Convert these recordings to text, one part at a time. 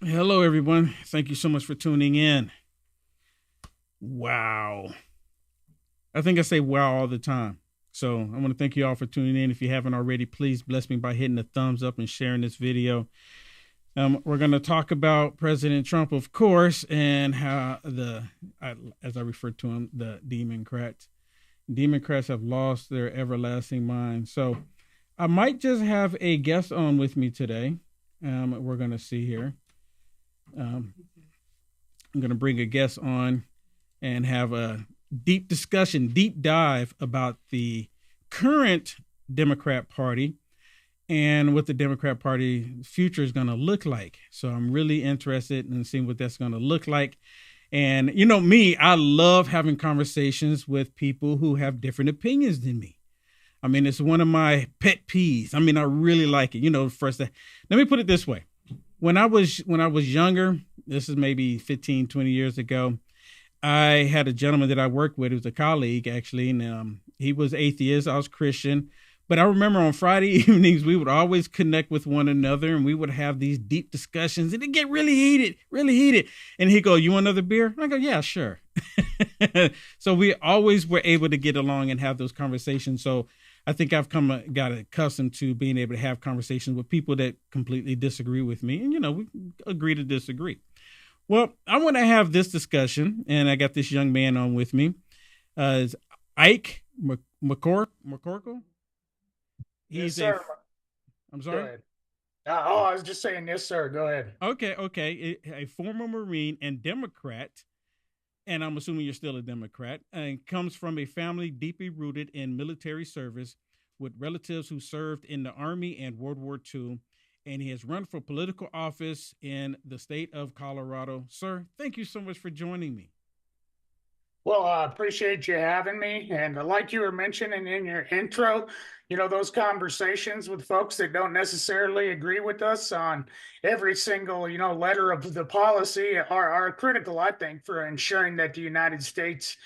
Hello, everyone. Thank you so much for tuning in. Wow. I think I say wow all the time. So I want to thank you all for tuning in. If you haven't already, please bless me by hitting the thumbs up and sharing this video. We're going to talk about President Trump, of course, and how as I refer to him, the Democrats have lost their everlasting mind. So I might just have a guest on with me today. We're going to see here. Um, I'm going to bring a guest on and have a deep discussion, deep dive about the current Democrat Party and what the Democrat Party future is going to look like. So I'm really interested in seeing what that's going to look like. And you know me, I love having conversations with people who have different opinions than me. I mean, it's one of my pet peeves. I mean, I really like it. First, let me put it this way. When I was younger, this is maybe 15, 20 years ago, I had a gentleman that I worked with. He was a colleague, actually, and he was atheist. I was Christian. But I remember on Friday evenings, we would always connect with one another, and we would have these deep discussions, and it'd get really heated, really heated. And he'd go, "You want another beer?" I go, "Yeah, sure." So we always were able to get along and have those conversations. So I think I've got accustomed to being able to have conversations with people that completely disagree with me. And, we agree to disagree. Well, I want to have this discussion, and I got this young man on with me. Is Ike McCorkle? Yes, He's a, sir. I'm Go sorry. ahead. I was just saying, yes, sir. Go ahead. Okay. A former Marine and Democrat, and I'm assuming you're still a Democrat, and comes from a family deeply rooted in military service with relatives who served in the Army and World War II. And he has run for political office in the state of Colorado. Sir, thank you so much for joining me. Well, I appreciate you having me. And like you were mentioning in your intro, those conversations with folks that don't necessarily agree with us on every single, letter of the policy are critical, I think, for ensuring that the United States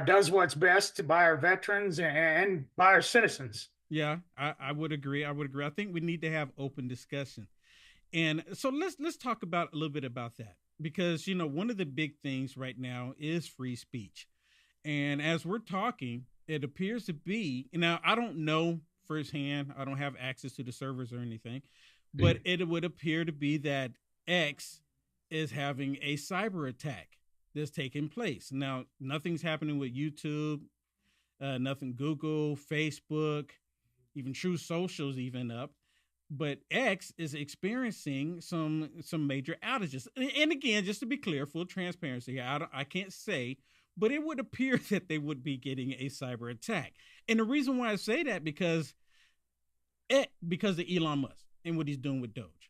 does what's best by our veterans and by our citizens. Yeah, I would agree. I would agree. I think we need to have open discussion. And so let's talk about a little bit about that because one of the big things right now is free speech. And as we're talking, it appears to be now I don't know firsthand, I don't have access to the servers or anything, but it would appear to be that X is having a cyber attack that's taking place. Now, nothing's happening with YouTube, nothing Google, Facebook, even True Socials even up, but X is experiencing some major outages. And again, just to be clear, full transparency, I can't say, but it would appear that they would be getting a cyber attack. And the reason why I say that because of Elon Musk and what he's doing with Doge.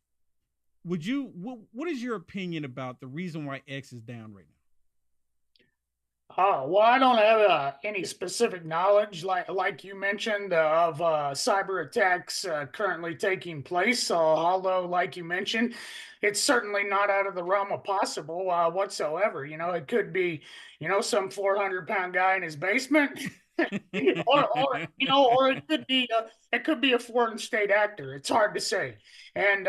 What is your opinion about the reason why X is down right now? Oh, well, I don't have any specific knowledge, like you mentioned, of cyber attacks currently taking place. So, although, like you mentioned, it's certainly not out of the realm of possible whatsoever. It could be, some 400-pound guy in his basement, or it could be a foreign state actor. It's hard to say, and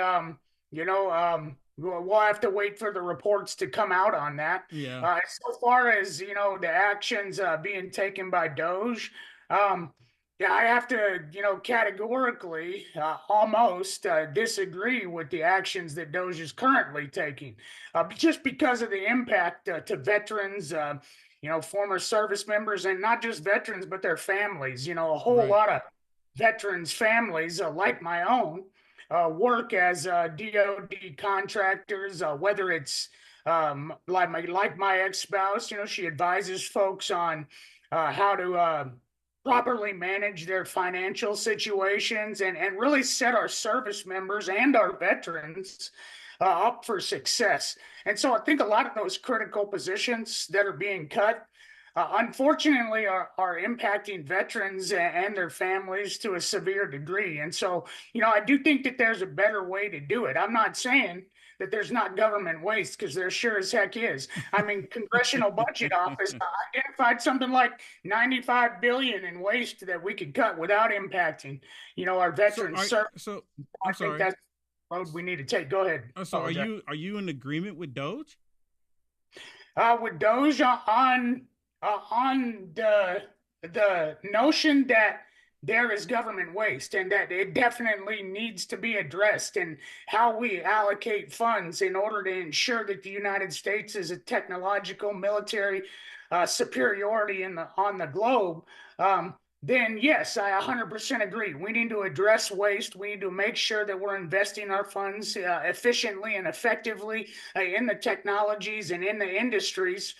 we'll have to wait for the reports to come out on that. Yeah. So far as the actions being taken by Doge, yeah, I have to categorically almost disagree with the actions that Doge is currently taking, just because of the impact to veterans. Former service members, and not just veterans, but their families. A whole Right. lot of veterans' families, like my own, work as DOD contractors, whether it's like my ex-spouse, she advises folks on how to properly manage their financial situations and really set our service members and our veterans up for success. And so I think a lot of those critical positions that are being cut unfortunately are impacting veterans and their families to a severe degree. And so, I do think that there's a better way to do it. I'm not saying that there's not government waste, because there sure as heck is. I mean, Congressional Budget Office identified something like 95 billion in waste that we could cut without impacting, our So veterans are service. so I I'm think sorry. that's road we need to take. Go ahead. So Apologize. are you in agreement with Doge? With DOGE on the notion that there is government waste and that it definitely needs to be addressed, and how we allocate funds in order to ensure that the United States is a technological military superiority on the globe. Then yes, I 100% agree. We need to address waste. We need to make sure that we're investing our funds efficiently and effectively in the technologies and in the industries,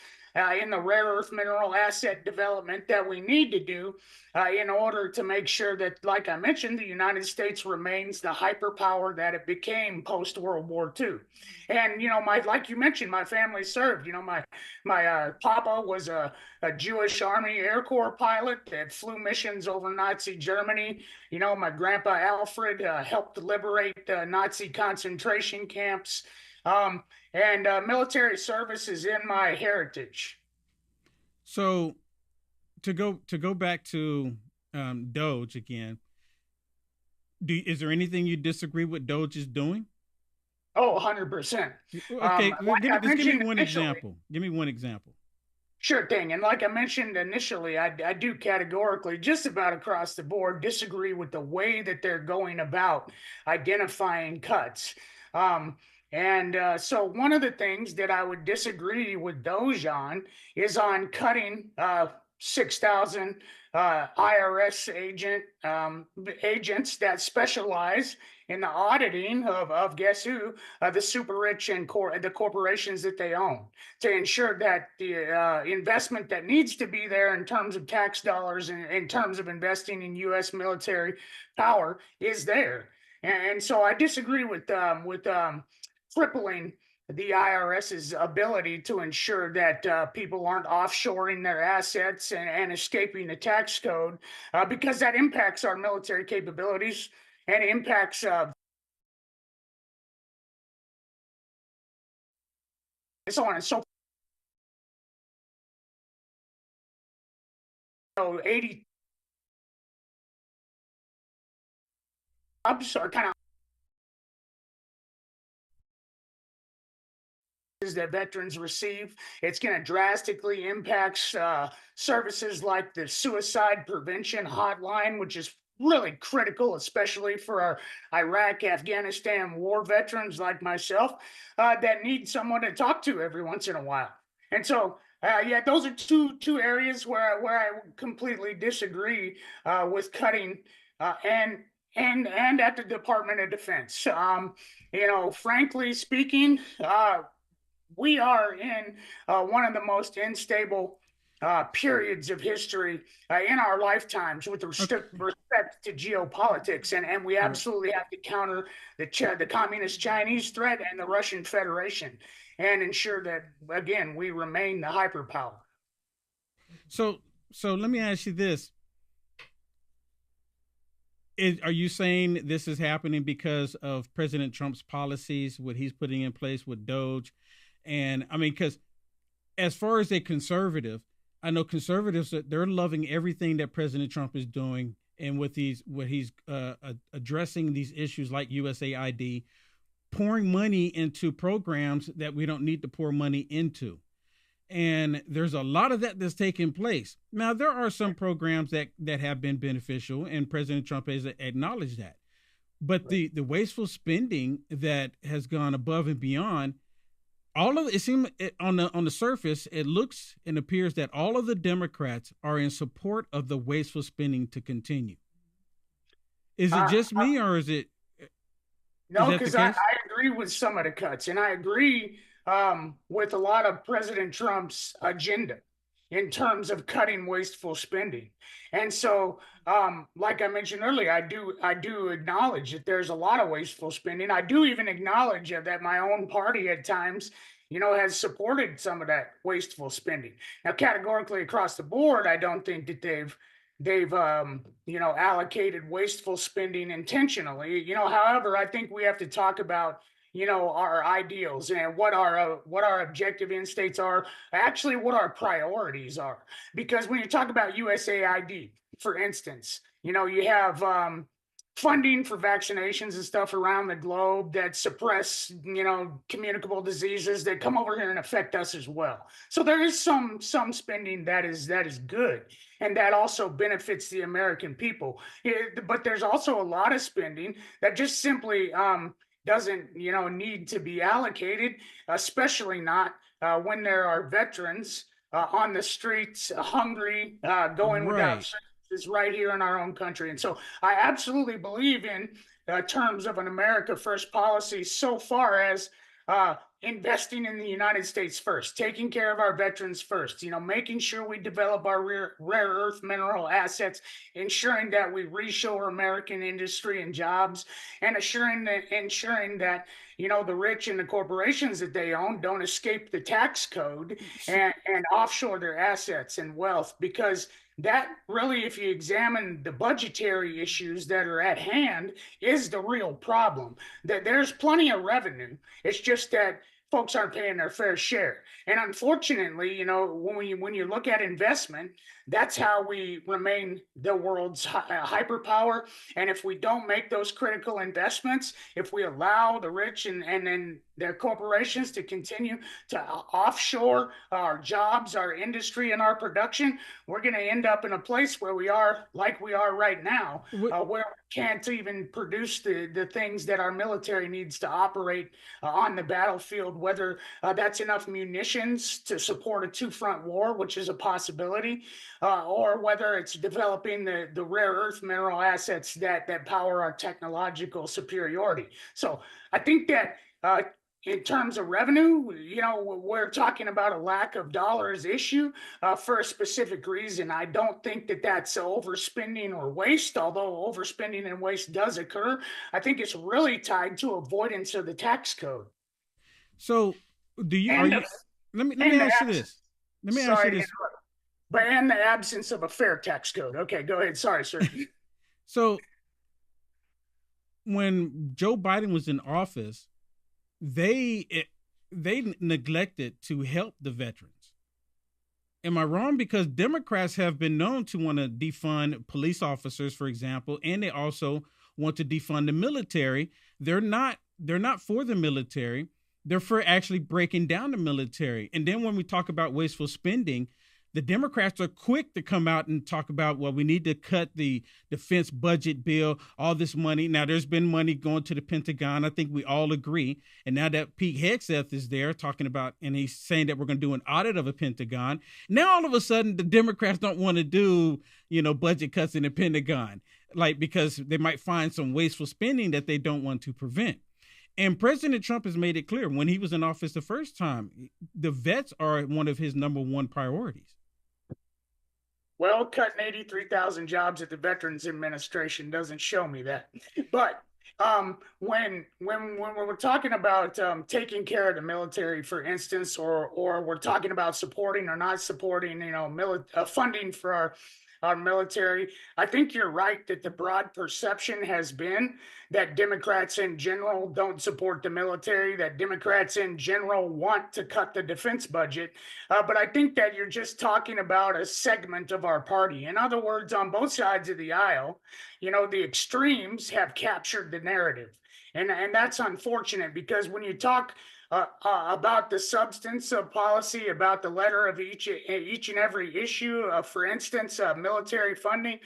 in the rare earth mineral asset development that we need to do in order to make sure that, like I mentioned, the United States remains the hyperpower that it became post World War II. And like you mentioned, my family served. My papa was a Jewish Army Air Corps pilot that flew missions over Nazi Germany. My grandpa Alfred helped liberate Nazi concentration camps. And military service is in my heritage. So to go back to Doge again, is there anything you disagree with Doge is doing? Oh, 100%. Okay, well, Like I just give me mentioned one initially, example. Give me one example. sure thing. And like I mentioned initially, I do categorically, just about across the board, disagree with the way that they're going about identifying cuts. Um, and so one of the things that I would disagree with Doge on is on cutting 6,000 IRS agents that specialize in the auditing of guess who, the super rich and the corporations that they own, to ensure that the investment that needs to be there in terms of tax dollars and in terms of investing in U.S. military power is there. And so I disagree with crippling the IRS's ability to ensure that people aren't offshoring their assets and escaping the tax code, because that impacts our military capabilities and impacts so on and so 80 jobs are kind of that veterans receive. It's going to drastically impact services like the suicide prevention hotline, which is really critical, especially for our Iraq, Afghanistan war veterans like myself that need someone to talk to every once in a while. And so, yeah, those are two areas where I completely disagree with cutting and at the Department of Defense. Frankly speaking, we are in one of the most unstable periods of history in our lifetimes with Okay. respect to geopolitics, and we Right. absolutely have to counter the communist Chinese threat and the Russian Federation, and ensure that again we remain the hyperpower. So let me ask you this: are you saying this is happening because of President Trump's policies, what he's putting in place with Doge? And I mean, because as far as a conservative, I know conservatives, they're loving everything that President Trump is doing, and with what he's addressing these issues like USAID, pouring money into programs that we don't need to pour money into. And there's a lot of that that's taking place. Now, there are some programs that have been beneficial, and President Trump has acknowledged that. But the wasteful spending that has gone above and beyond, all of it seems on the surface, it looks and appears that all of the Democrats are in support of the wasteful spending to continue. Is it just me, or is No, that the because I case? agree with some of the cuts, and I agree with a lot of President Trump's agenda in terms of cutting wasteful spending. And so, like I mentioned earlier, I do acknowledge that there's a lot of wasteful spending. I do even acknowledge that my own party at times, has supported some of that wasteful spending. Now, categorically across the board, I don't think that they've allocated wasteful spending intentionally. However, I think we have to talk about our ideals and what our objective end states are, actually what our priorities are. Because when you talk about USAID, for instance, you have funding for vaccinations and stuff around the globe that suppress, communicable diseases that come over here and affect us as well. So there is some spending that is good, and that also benefits the American people. But there's also a lot of spending that just simply doesn't need to be allocated, especially not when there are veterans on the streets, hungry, going without Right. services right here in our own country. And so I absolutely believe in terms of an America First policy so far as investing in the United States first, taking care of our veterans first, making sure we develop our rare earth mineral assets, ensuring that we reshore American industry and jobs, and ensuring that the rich and the corporations that they own don't escape the tax code and offshore their assets and wealth, because that really, if you examine the budgetary issues that are at hand, is the real problem. That there's plenty of revenue. It's just that folks aren't paying their fair share. And unfortunately, when you look at investment, that's how we remain the world's hyperpower. And if we don't make those critical investments, if we allow the rich and then their corporations to continue to offshore our jobs, our industry, and our production, we're going to end up in a place where we are like we are right now, where we can't even produce the things that our military needs to operate on the battlefield, whether that's enough munitions to support a two-front war, which is a possibility, or whether it's developing the rare earth mineral assets that power our technological superiority. So I think that in terms of revenue, we're talking about a lack of dollars issue for a specific reason. I don't think that that's overspending or waste, although overspending and waste does occur. I think it's really tied to avoidance of the tax code. So, do you are And you? Let me and the ask you absence, this. Let me ask you sorry to this. interrupt, but and the absence of a fair tax code. Okay, go ahead. Sorry, sir. So, when Joe Biden was in office, they neglected to help the veterans. Am I wrong? Because Democrats have been known to want to defund police officers, for example, and they also want to defund the military. They're not for the military. They're for actually breaking down the military. And then when we talk about wasteful spending, the Democrats are quick to come out and talk about, well, we need to cut the defense budget bill, all this money. Now, there's been money going to the Pentagon. I think we all agree. And now that Pete Hegseth is there talking about, and he's saying that we're going to do an audit of a Pentagon. Now, all of a sudden, the Democrats don't want to do, budget cuts in the Pentagon, like because they might find some wasteful spending that they don't want to prevent. And President Trump has made it clear when he was in office the first time, the vets are one of his number one priorities. Well, cutting 83,000 jobs at the Veterans Administration doesn't show me that. But when we're talking about taking care of the military, for instance, or we're talking about supporting or not supporting, funding for our military, I think you're right that the broad perception has been that Democrats in general don't support the military, that Democrats in general want to cut the defense budget. But I think that you're just talking about a segment of our party. In other words, on both sides of the aisle, the extremes have captured the narrative. And that's unfortunate, because when you talk about the substance of policy, about the letter of each and every issue, for instance, military funding,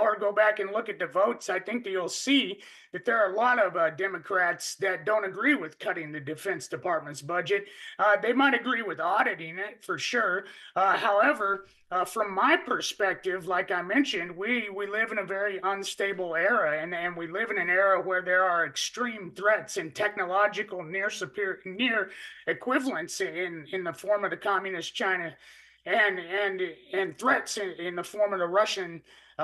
or go back and look at the votes, I think that you'll see that there are a lot of Democrats that don't agree with cutting the Defense Department's budget. They might agree with auditing it for sure. However, from my perspective, like I mentioned, we live in a very unstable era, and we live in an era where there are extreme threats and technological near equivalents in the form of the communist China, and threats in the form of the Russian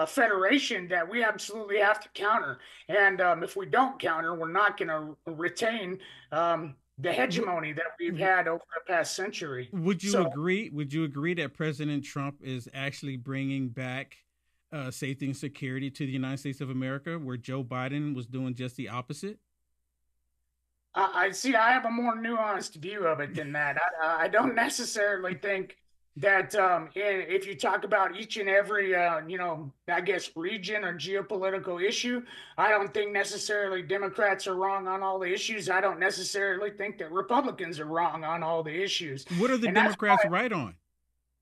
Federation that we absolutely have to counter. And if we don't counter, we're not going to retain the hegemony that we've had over the past century. Would you So agree? Would you agree that President Trump is actually bringing back safety and security to the United States of America, where Joe Biden was doing just the opposite? I see. I have a more nuanced view of it than that. I don't necessarily think that if you talk about each and every, I guess, region or geopolitical issue, I don't think necessarily Democrats are wrong on all the issues. I don't necessarily think that Republicans are wrong on all the issues. What are the And that's Democrats right on?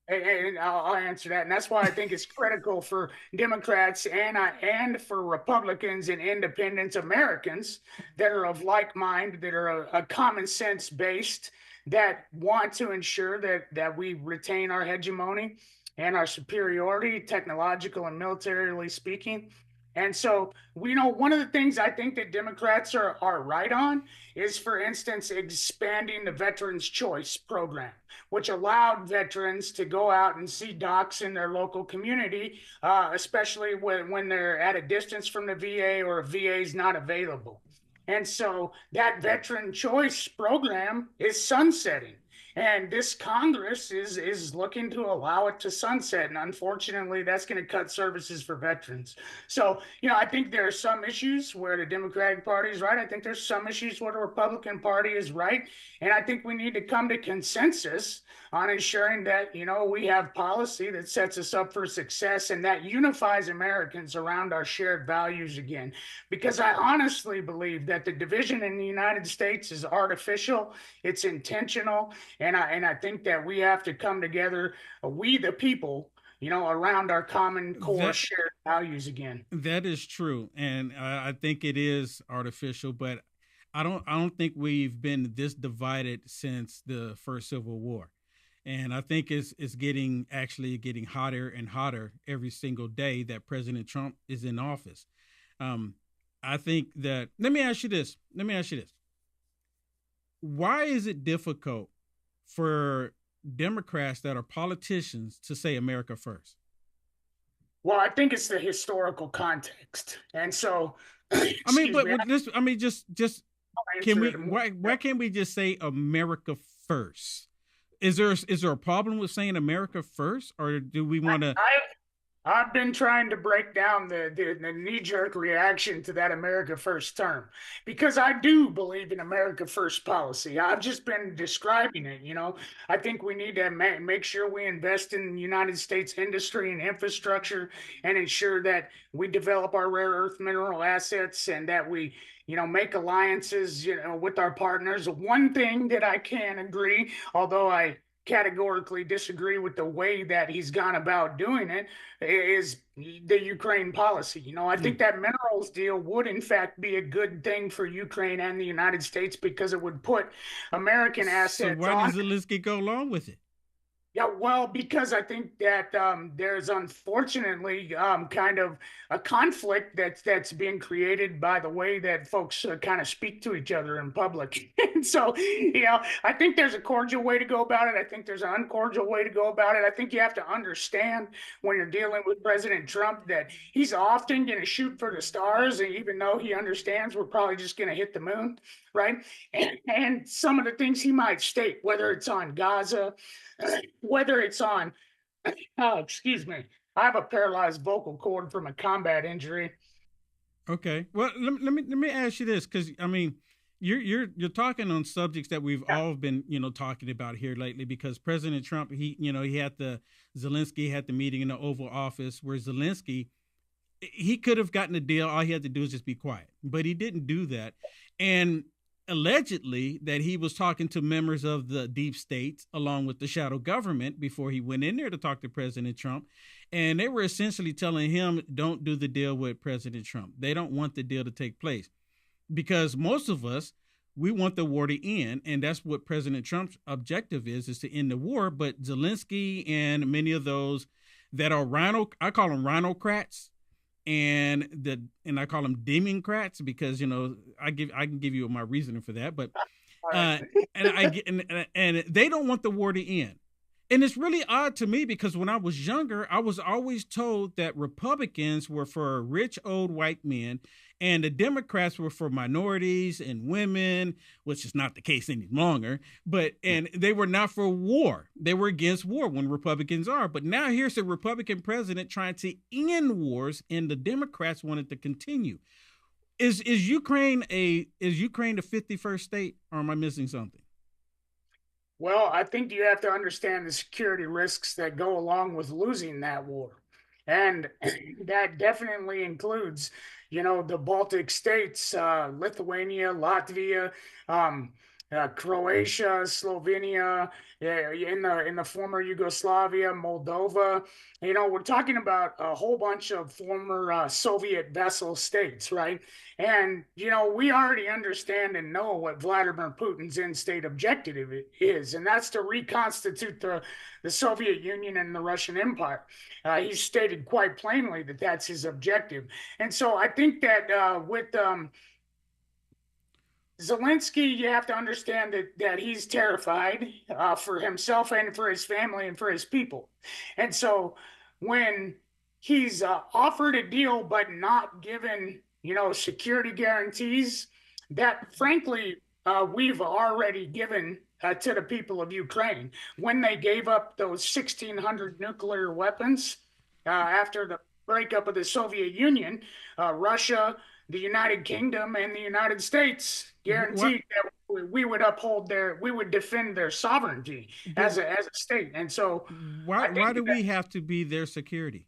and I'll answer that. And that's why I think it's critical for Democrats and for Republicans and independent Americans that are of like mind, that are a common sense based, that want to ensure that we retain our hegemony and our superiority, technological and militarily speaking. And so we know one of the things I think that Democrats are right on is, for instance, expanding the Veterans Choice Program, which allowed veterans to go out and see docs in their local community, especially when they're at a distance from the VA or a VA is not available. And so that Veteran Choice Program is sunsetting. And this Congress is looking to allow it to sunset. And unfortunately, that's going to cut services for veterans. So, I think there are some issues where the Democratic Party is right. I think there's some issues where the Republican Party is right. And I think we need to come to consensus on ensuring that, we have policy that sets us up for success and that unifies Americans around our shared values again. Because I honestly believe that the division in the United States is artificial, it's intentional, and I think that we have to come together, we the people, around our common core shared values again. That is true, and I think it is artificial, but I don't think we've been this divided since the first Civil War, and I think it's getting hotter and hotter every single day that President Trump is in office. I think that let me ask you this. Why is it difficult for Democrats that are politicians to say America first? Well, I think it's the historical context. And so, I mean, excuse but me, with this, I mean, just I'll can answer we? it more. Why can't we just say America first? Is there a problem with saying America first, or do we want to? I, I've been trying to break down the knee jerk reaction to that America First term because I do believe in America First policy. I've just been describing it. I think we need to make sure we invest in United States industry and infrastructure and ensure that we develop our rare earth mineral assets and that we, make alliances, with our partners. One thing that I can agree, although I categorically disagree with the way that he's gone about doing it, is the Ukraine policy. I think that minerals deal would, in fact, be a good thing for Ukraine and the United States because it would put American So assets why on. does Zelensky go along with it? Yeah, well, because I think that there's unfortunately kind of a conflict that's being created by the way that folks kind of speak to each other in public. And so, I think there's a cordial way to go about it. I think there's an uncordial way to go about it. I think you have to understand when you're dealing with President Trump that he's often going to shoot for the stars, and even though he understands we're probably just going to hit the moon, right? And some of the things he might state, whether it's on Gaza, whether it's on, oh, excuse me, I have a paralyzed vocal cord from a combat injury. Okay. Well, let me ask you this, because I mean, you're talking on subjects that we've Yeah. all been talking about here lately. Because President Trump, he had the Zelensky had the meeting in the Oval Office where Zelensky, he could have gotten a deal. All he had to do is just be quiet, but he didn't do that. And allegedly that he was talking to members of the deep state along with the shadow government before he went in there to talk to President Trump. And they were essentially telling him, don't do the deal with President Trump. They don't want the deal to take place because most of us, we want the war to end. And that's what President Trump's objective is to end the war. But Zelensky and many of those that are I call them rhinocrats, and I call them Democrats because I can give you my reasoning for that, but Right. and they don't want the war to end. And it's really odd to me because when I was younger, I was always told that Republicans were for rich old white men and the Democrats were for minorities and women, which is not the case any longer. And they were not for war. They were against war when Republicans are. But now here's a Republican president trying to end wars and the Democrats want it to continue. Is Ukraine the 51st state, or am I missing something? Well, I think you have to understand the security risks that go along with losing that war. And that definitely includes, the Baltic states, Lithuania, Latvia, um, Croatia, Slovenia, in the former Yugoslavia, Moldova. We're talking about a whole bunch of former Soviet vassal states, right? And, we already understand and know what Vladimir Putin's end state objective is, and that's to reconstitute the Soviet Union and the Russian Empire. He's stated quite plainly that that's his objective. And so I think that with Zelensky, you have to understand that he's terrified for himself and for his family and for his people. And so when he's offered a deal but not given, security guarantees, that frankly we've already given to the people of Ukraine when they gave up those 1,600 nuclear weapons after the breakup of the Soviet Union. Russia, the United Kingdom, and the United States What? guaranteed that we would defend their sovereignty But as a state. And so why? I Why think do that, we have to be their security?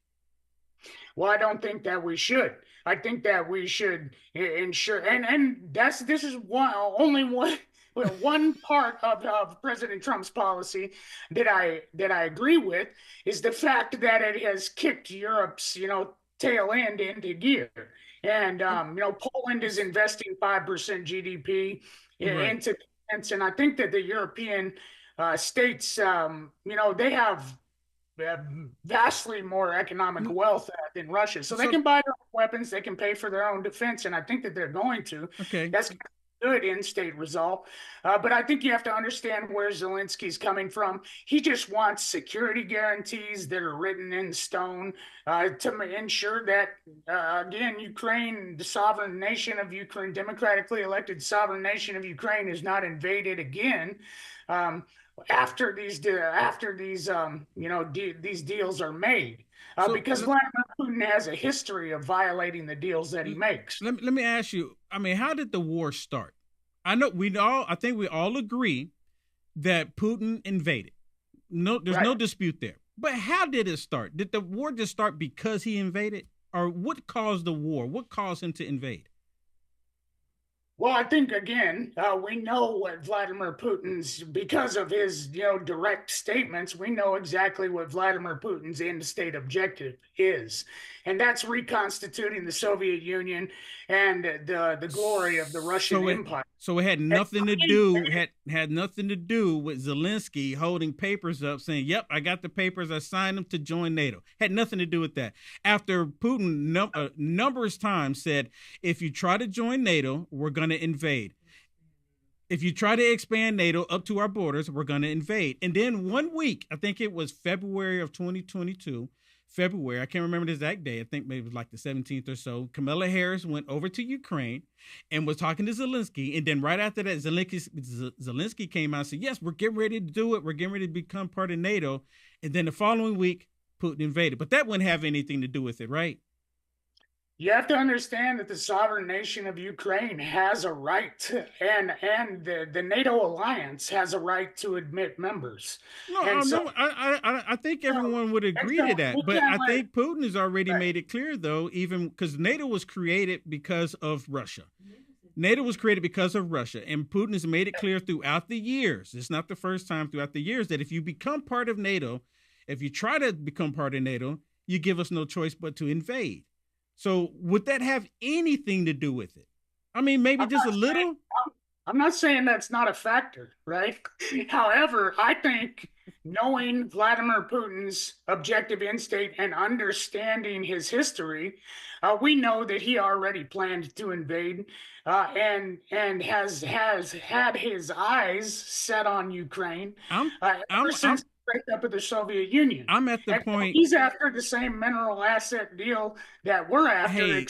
well, I don't think that we should. I think that we should ensure, and this is one part of President Trump's policy that I agree with is the fact that it has kicked Europe's tail end into gear. And Uh, Poland is investing 5% GDP Right. into defense, and I think that the European states, they have vastly more economic wealth than Russia, so they So can buy their own weapons, they can pay for their own defense, and I think that they're going to. okay. That's good in-state result. But I think you have to understand where Zelensky's coming from. He just wants security guarantees that are written in stone to ensure that, again, Ukraine, the sovereign nation of Ukraine, democratically elected sovereign nation of Ukraine, is not invaded again. Um, these deals are made, So because Vladimir Putin has a history of violating the deals that he makes. let me ask you. I mean, how did the war start? I know we all. I think we all agree that Putin invaded. No, there's Right. no dispute there. But how did it start? Did the war just start because he invaded, or what caused the war? What caused him to invade? Well, I think again, we know what Vladimir Putin's, because of his, direct statements, we know exactly what Vladimir Putin's end state objective is, and that's reconstituting the Soviet Union and the glory of the Russian So it Empire. so it had And nothing to do had nothing to do with Zelensky holding papers up saying, "Yep, I got the papers. I signed them to join NATO." Had nothing to do with that. After Putin numerous times said, "If you try to join NATO, we're going to invade. If you try to expand NATO up to our borders, we're going to invade." And then one week, I think it was February of 2022, February, I can't remember the exact day. I think maybe it was like the 17th or so. Kamala Harris went over to Ukraine and was talking to Zelensky. And then right after that, Zelensky came out and said, "Yes, we're getting ready to do it. We're getting ready to become part of NATO." And then the following week, Putin invaded. But that wouldn't have anything to do with it, right? You have to understand that the sovereign nation of Ukraine has a right, and the NATO alliance has a right to admit members. No, And so, no, I think everyone would and agree so to we that, but can't I let think Putin has already right. made it clear, though, even because NATO was created because of Russia. NATO was created because of Russia, and Putin has made it clear throughout the years. It's not the first time throughout the years that if you become part of NATO, if you try to become part of NATO, you give us no choice but to invade. So would that have anything to do with it? I mean, maybe I'm just a not saying little. I'm not saying that's not a factor, right? However, I think knowing Vladimir Putin's objective end state and understanding his history, we know that he already planned to invade, and has had his eyes set on Ukraine I'm, ever I'm, since I'm, the breakup of the Soviet Union. I'm at the And so point. he's after the same mineral asset deal that we're after, Hey,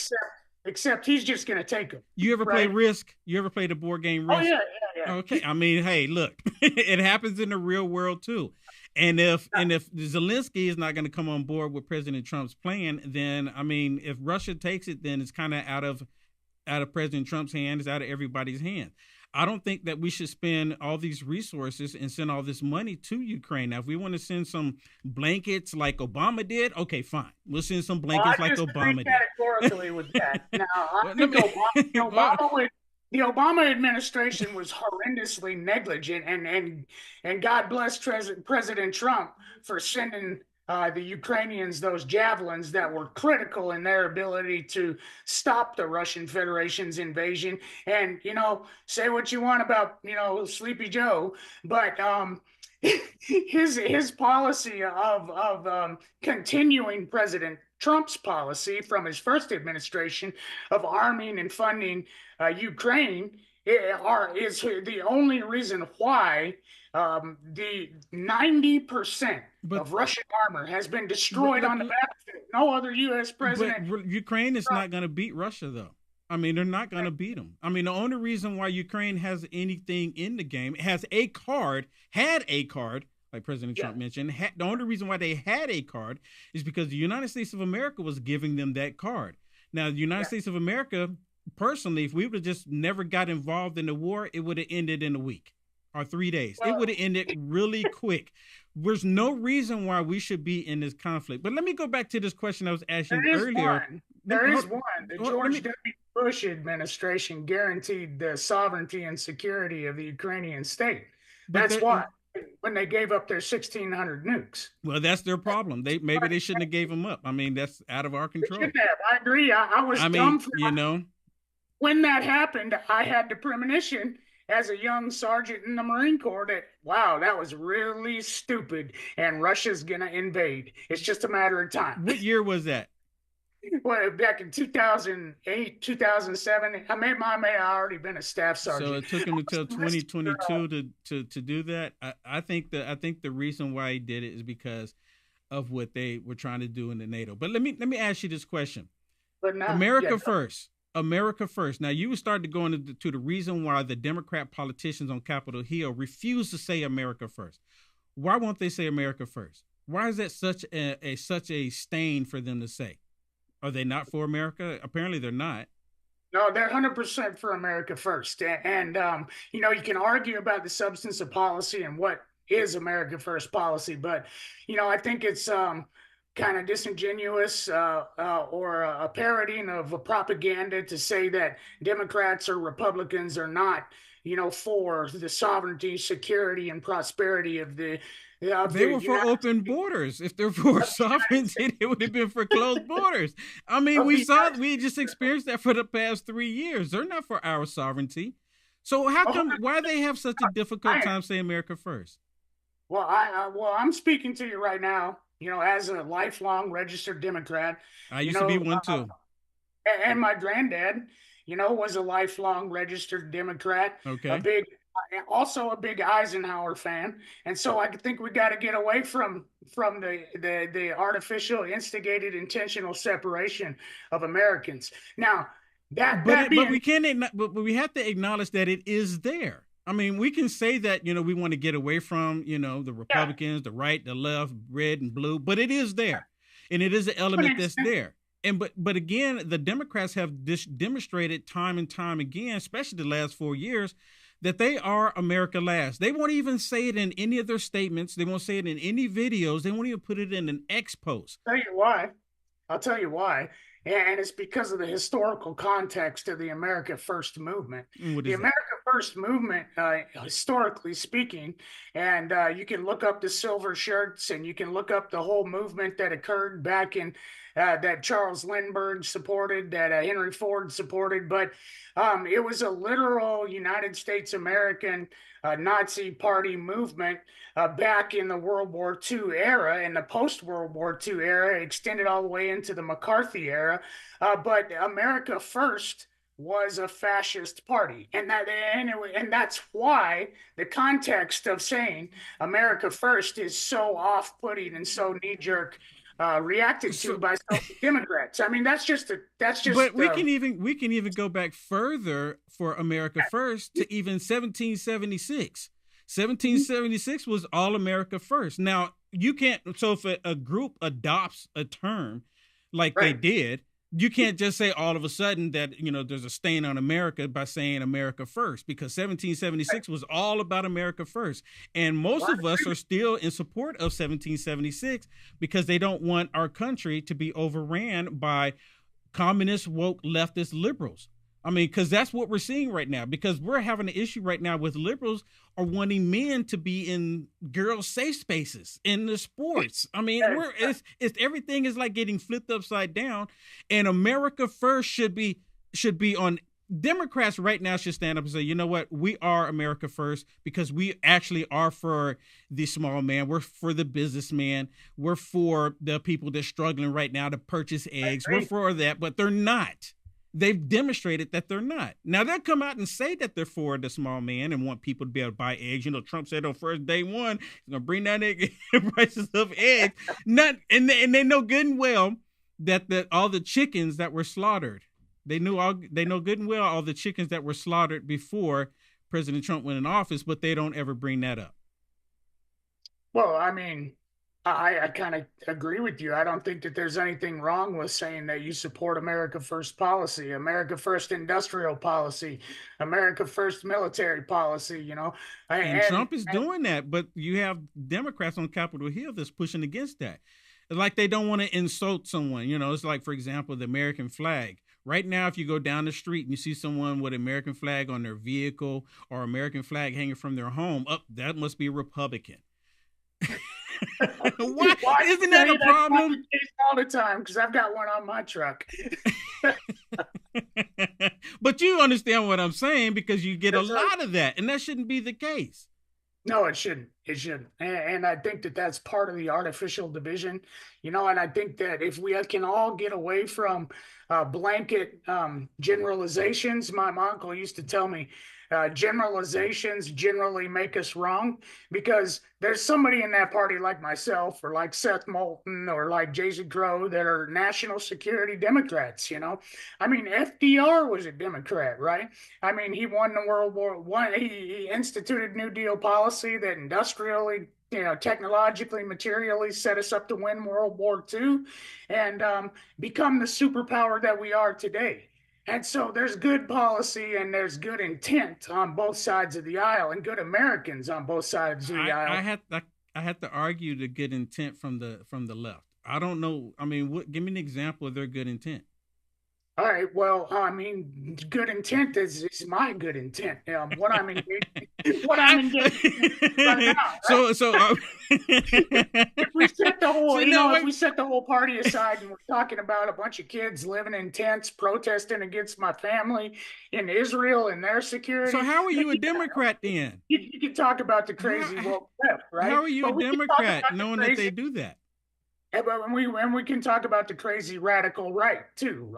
except he's just going to take them, you ever play right? Risk? You ever play the board game Oh Risk? yeah, yeah, Okay, yeah. I mean, hey, look, it happens in the real world too. And if Zelensky is not going to come on board with President Trump's plan, then I mean, if Russia takes it, then it's kind of out of President Trump's hand, it's out of everybody's hand. I don't think that we should spend all these resources and send all this money to Ukraine. Now, if we want to send some blankets like Obama did, okay, fine. We'll send some blankets like Obama did. Categorically with that. Now, I Well, think the Obama administration was horrendously negligent, and God bless President Trump for sending the Ukrainians those javelins that were critical in their ability to stop the Russian Federation's invasion. And say what you want about Sleepy Joe, but his policy of continuing President Trump's policy from his first administration of arming and funding Ukraine is the only reason why the 90% of Russian armor has been destroyed on the battlefield. No other U.S. president. But Ukraine is not going to beat Russia, though. I mean, they're not going to beat them. I mean, the only reason why Ukraine has anything in the game, had a card, like President Trump mentioned, the only reason why they had a card is because the United States of America was giving them that card. Now, the United States of America, personally, if we would have just never got involved in the war, it would have ended in a week or 3 days. It would have ended really quick. There's no reason why we should be in this conflict. But let me go back to this question I was asking earlier. There is one. The George W. Bush administration guaranteed the sovereignty and security of the Ukrainian state. That's why. When they gave up their 1,600 nukes. Well, that's their problem. Maybe they shouldn't have gave them up. I mean, that's out of our control. I agree. I was dumb for when that happened. I had the premonition as a young sergeant in the Marine Corps that, wow, that was really stupid, and Russia's gonna invade. It's just a matter of time. What year was that? Well, back in 2008, 2007, I may already been a staff sergeant. So it took him until 2022 to do that. I think the reason why he did it is because of what they were trying to do in the NATO. But let me ask you this question: America first. Now, you started to go into the reason why the Democrat politicians on Capitol Hill refuse to say America first. Why won't they say America first? Why is that such a stain for them to say? Are they not for America? Apparently they're not. No, they're 100% for America first. And you can argue about the substance of policy and what is America first policy, but, I think it's kind of disingenuous or a parroting of a propaganda to say that Democrats or Republicans are not, for the sovereignty, security, and prosperity of the they were for open borders. If they're for sovereignty, it would have been for closed borders. I mean, we just experienced that for the past 3 years. They're not for our sovereignty. So why they have such a difficult time saying America first? Well, I'm speaking to you right now, as a lifelong registered Democrat. I used to be one too. And my granddad, was a lifelong registered Democrat. Okay. Also a big Eisenhower fan, and so I think we got to get away from the artificial, instigated, intentional separation of Americans. Now, but we can't. But we have to acknowledge that it is there. I mean, we can say that we want to get away from the Republicans, the right, the left, red and blue, but it is there, and it is an element that's there. And but again, the Democrats have demonstrated time and time again, especially the last 4 years, that they are America last. They won't even say it in any of their statements. They won't say it in any videos. They won't even put it in an X post. I'll tell you why. And it's because of the historical context of the America First movement. The America First movement, historically speaking, and you can look up the silver shirts and you can look up the whole movement that occurred back in that Charles Lindbergh supported, that Henry Ford supported. But it was a literal United States American Nazi Party movement back in the World War II era, and the post-World War II era extended all the way into the McCarthy era. But America First was a fascist party, and that's why the context of saying America First is so off-putting and so knee-jerk reacted to by some Democrats. I mean, that's just. But we can even go back further for America First to even 1776. 1776 was all America First. Now you can't. So if a group adopts a term like they did, you can't just say all of a sudden that, there's a stain on America by saying America first, because 1776 was all about America first. And most of us are still in support of 1776 because they don't want our country to be overran by communist, woke, leftist liberals. I mean, because that's what we're seeing right now, because we're having an issue right now with liberals are wanting men to be in girls' safe spaces in the sports. I mean, it's everything is like getting flipped upside down, and America first should be on. Democrats right now should stand up and say, you know what, we are America first because we actually are for the small man. We're for the businessman. We're for the people that's struggling right now to purchase eggs. We're for that, but they're not. They've demonstrated that they're not. Now they'll come out and say that they're for the small man and want people to be able to buy eggs. Trump said on first day one, he's gonna bring down the prices of eggs. And they know good and well that all the chickens that were slaughtered, they know good and well all the chickens that were slaughtered before President Trump went in office, but they don't ever bring that up. Well, I mean, I kind of agree with you. I don't think that there's anything wrong with saying that you support America First policy, America First industrial policy, America First military policy, And Trump is doing that, but you have Democrats on Capitol Hill that's pushing against that. Like they don't want to insult someone. It's like, for example, the American flag. Right now, if you go down the street and you see someone with an American flag on their vehicle or American flag hanging from their home, that must be a Republican. Why isn't that a problem? All the time, because I've got one on my truck. But you understand what I'm saying, because you get a lot of that, and that shouldn't be the case. No, it shouldn't. It shouldn't. And I think that that's part of the artificial division, and I think that if we can all get away from blanket generalizations. My uncle used to tell me, generalizations generally make us wrong, because there's somebody in that party like myself or like Seth Moulton or like Jason Crow that are national security Democrats. I mean, FDR was a Democrat, right? I mean, he won the World War One. He instituted New Deal policy that industrially, technologically, materially set us up to win World War II and become the superpower that we are today. And so there's good policy and there's good intent on both sides of the aisle, and good Americans on both sides of the aisle. I had to argue the good intent from the left. I don't know. I mean, give me an example of their good intent. All right. Well, I mean, good intent is my good intent. What I'm engaged right now. Right? So if we set the whole, if we set the whole party aside and we're talking about a bunch of kids living in tents protesting against my family in Israel and their security. So how are you a Democrat then? You can talk about the crazy woke left, right? How are you a Democrat knowing that they do that? And we can talk about the crazy radical right too,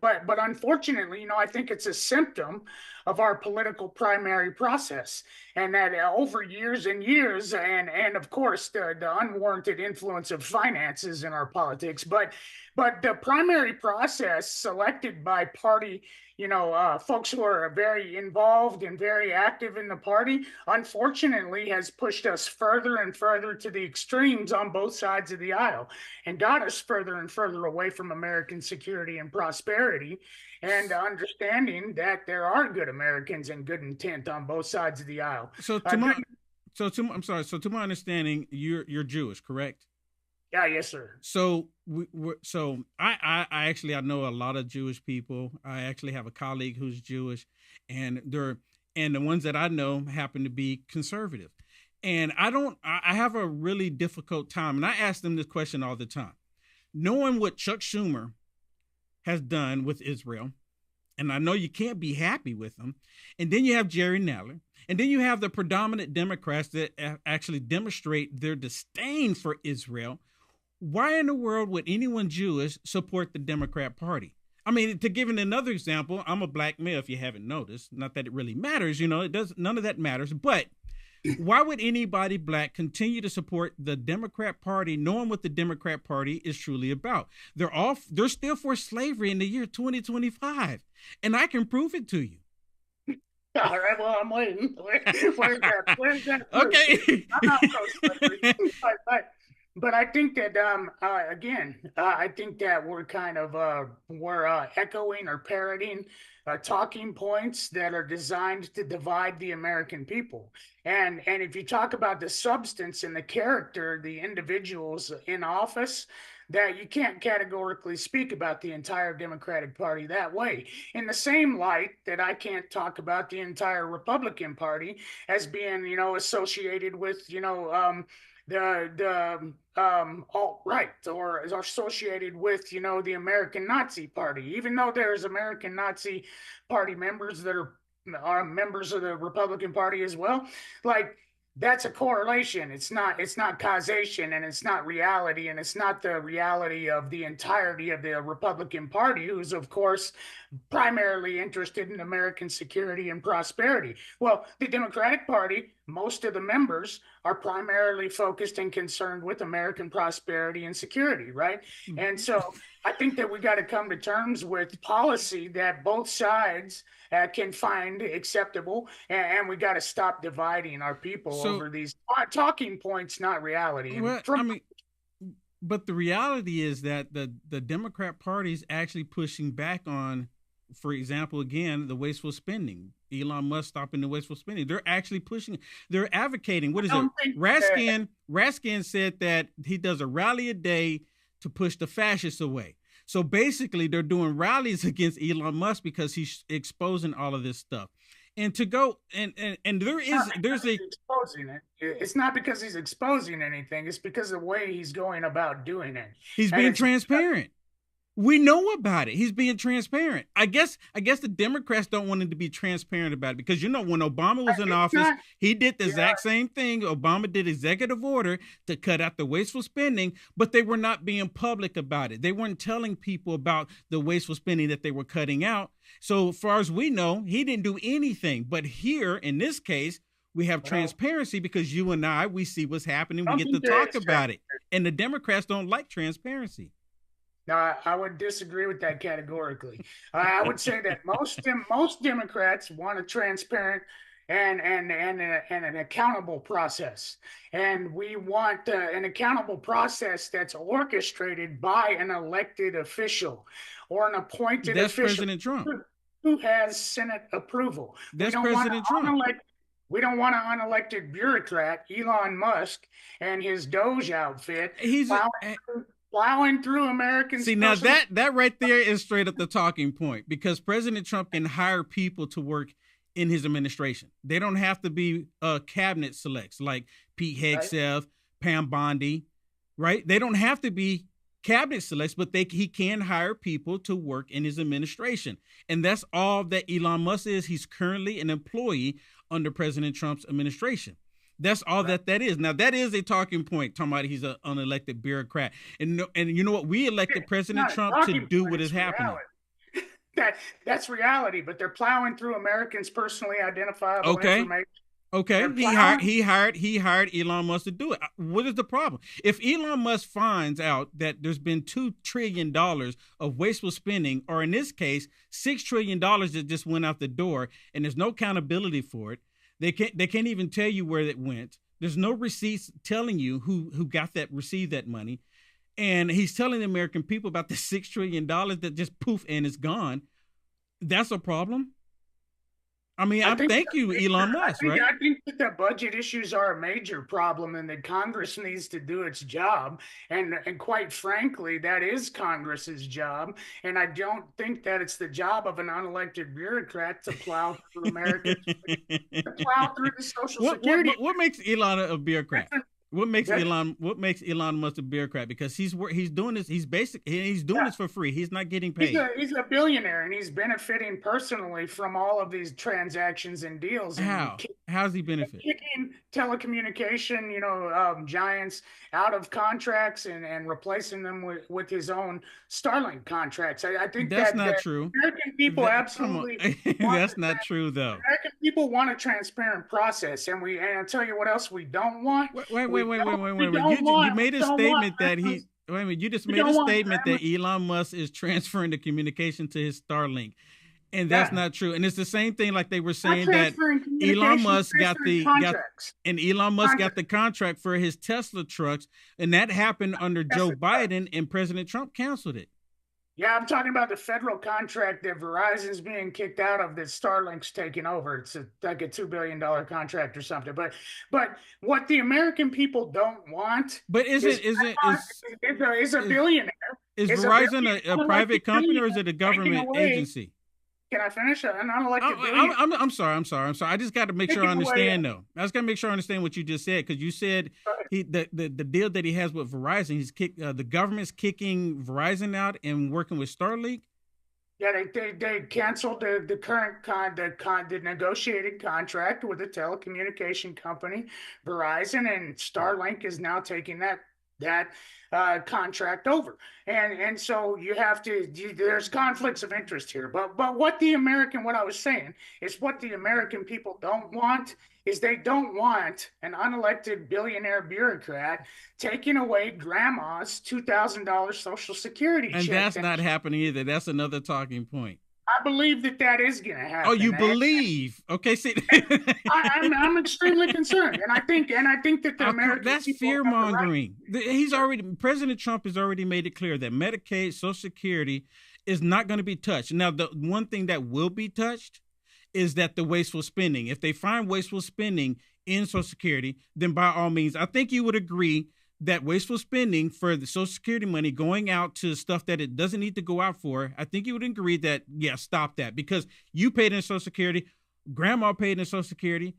but unfortunately, I think it's a symptom of our political primary process, and that over years and years, and of course the unwarranted influence of finances in our politics, but the primary process selected by party, folks who are very involved and very active in the party, unfortunately, has pushed us further and further to the extremes on both sides of the aisle and got us further and further away from American security and prosperity, and understanding that there are good Americans and good intent on both sides of the aisle. I'm sorry. So to my understanding, you're Jewish, correct? Yeah, yes, sir. So I actually know a lot of Jewish people. I actually have a colleague who's Jewish, and the ones that I know happen to be conservative. And I have a really difficult time, and I ask them this question all the time. Knowing what Chuck Schumer has done with Israel, and I know you can't be happy with them, and then you have Jerry Nadler, and then you have the predominant Democrats that actually demonstrate their disdain for Israel. Why in the world would anyone Jewish support the Democrat Party? I mean, to give another example, I'm a black male, if you haven't noticed. Not that it really matters, it does. None of that matters. But why would anybody black continue to support the Democrat Party, knowing what the Democrat Party is truly about? They're still for slavery in the year 2025, and I can prove it to you. All right, well, I'm waiting. Where's that? Okay. I'm not pro-slavery. Bye. But I think that again, I think that we're kind of we're echoing or parroting talking points that are designed to divide the American people. And if you talk about the substance and the character, the individuals in office, that you can't categorically speak about the entire Democratic Party that way. In the same light that I can't talk about the entire Republican Party as being, associated with, the alt right or is associated with the American Nazi Party, even though there's American Nazi Party members that are members of the Republican Party as well. Like that's a correlation. It's not causation, and it's not reality, and it's not the reality of the entirety of the Republican Party, who's of course primarily interested in American security and prosperity. Well, the Democratic Party, most of the members are primarily focused and concerned with American prosperity and security, right? And so I think that we got to come to terms with policy that both sides can find acceptable, and we got to stop dividing our people over these talking points, not reality. And but the reality is that the Democrat Party is actually pushing back on, for example, again, the wasteful spending. Elon Musk stopping the wasteful spending. They're actually pushing. They're advocating. What is it? Raskin said that he does a rally a day to push the fascists away. So basically, they're doing rallies against Elon Musk because he's exposing all of this stuff. And to go and there's exposing it. It's not because he's exposing anything. It's because of the way he's going about doing it. He's being transparent. We know about it. He's being transparent. I guess the Democrats don't want him to be transparent about it because, when Obama was in office, he did the exact same thing. Obama did executive order to cut out the wasteful spending, but they were not being public about it. They weren't telling people about the wasteful spending that they were cutting out. So as far as we know, he didn't do anything. But here, in this case, we have transparency because you and we see what's happening. We get to talk about it. And the Democrats don't like transparency. No, I would disagree with that categorically. I would say that most Democrats want a transparent and an accountable process, and we want an accountable process that's orchestrated by an elected official or an appointed official. That's President Trump, who has Senate approval. That's President Trump. We don't want an unelected bureaucrat, Elon Musk, and his DOGE outfit. Plowing through Americans. See, now that right there is straight up the talking point, because President Trump can hire people to work in his administration. They don't have to be cabinet selects like Pete Hegseth, Pam Bondi, right? They don't have to be cabinet selects, but he can hire people to work in his administration. And that's all that Elon Musk is. He's currently an employee under President Trump's administration. That's all that is. Now, that is a talking point, talking about he's an unelected bureaucrat. And you know what? We elected President Trump to do what is happening. That's reality, but they're plowing through Americans' personally identifiable information. Okay, he hired Elon Musk to do it. What is the problem? If Elon Musk finds out that there's been $2 trillion of wasteful spending, or in this case, $6 trillion that just went out the door, and there's no accountability for it, they can't even tell you where it went. There's no receipts telling you who received that money. And he's telling the American people about the $6 trillion that just poof and it's gone. That's a problem. I mean, thank you, Elon Musk, right? I think that the budget issues are a major problem, and that Congress needs to do its job. And quite frankly, that is Congress's job. And I don't think that it's the job of an unelected bureaucrat to plow through Americans, to plow through the Social Security. What makes Elon a bureaucrat? What makes Elon Musk a bureaucrat? Because he's doing this. He's doing this for free. He's not getting paid. He's a billionaire, and he's benefiting personally from all of these transactions and deals. How's he benefit? Kicking telecommunication, giants out of contracts and replacing them with his own Starlink contracts. I think that's not true. American people absolutely. That's not true, though. American people want a transparent process, and I'll tell you what else we don't want. Wait. You made a statement that he. Wait a minute. You just made a statement that Elon Musk is transferring the communication to his Starlink. And that's Yeah, not true. And it's the same thing like they were not saying that transferring Elon communications, Musk transferring contracts. Elon Musk got Contracts. the contract for his Tesla trucks, and that happened under That's Joe the Biden, and President Trump canceled it. Yeah, I'm talking about the federal contract that Verizon's being kicked out of that Starlink's taking over. It's like a $2 billion contract or something. But what the American people don't want But is is a is billionaire is is a Verizon billion a unelected private company or is billionaire it a taking government away. agency? Can I finish? An unelected billionaire I'm sorry. I just got to make sure I taking away. understand though. I just got to make sure I understand what you just said because you said the deal that he has with Verizon, the government's kicking Verizon out and working with Starlink. Yeah, they canceled the current the negotiated contract with the telecommunication company Verizon, and Starlink is now taking that contract over, and so there's conflicts of interest here. But what I was saying is what the American people don't want is they don't want an unelected billionaire bureaucrat taking away grandma's $2,000 Social Security And check. that's not happening either. That's another talking point. I believe that is going to Oh, happen. you believe? Okay, see, I'm extremely concerned, and I think that the American that's people fear have the right. mongering. President Trump has already made it clear that Medicaid, Social Security is not going to be touched. Now, the one thing that will be touched is that the wasteful spending. If they find wasteful spending in Social Security, then by all means, I think you would agree that wasteful spending for the Social Security money going out to stuff that it doesn't need to go out for, I think you would agree that, yeah, stop that because you paid in Social Security, grandma paid in Social Security,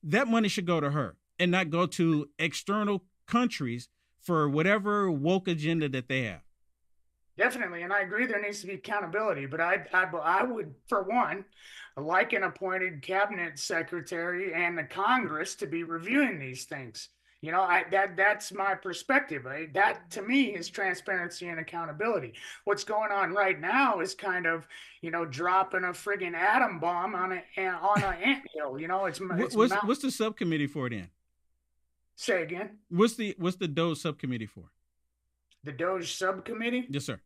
that money should go to her and not go to external countries for whatever woke agenda that they have. Definitely, and I agree there needs to be accountability. But I would, for one, like an appointed cabinet secretary and the Congress to be reviewing these things. That's my perspective. That to me is transparency and accountability. What's going on right now is kind of dropping a friggin' atom bomb on an anthill. What's the subcommittee for then? Say again. What's the DOGE subcommittee for? The DOGE subcommittee? Yes, sir.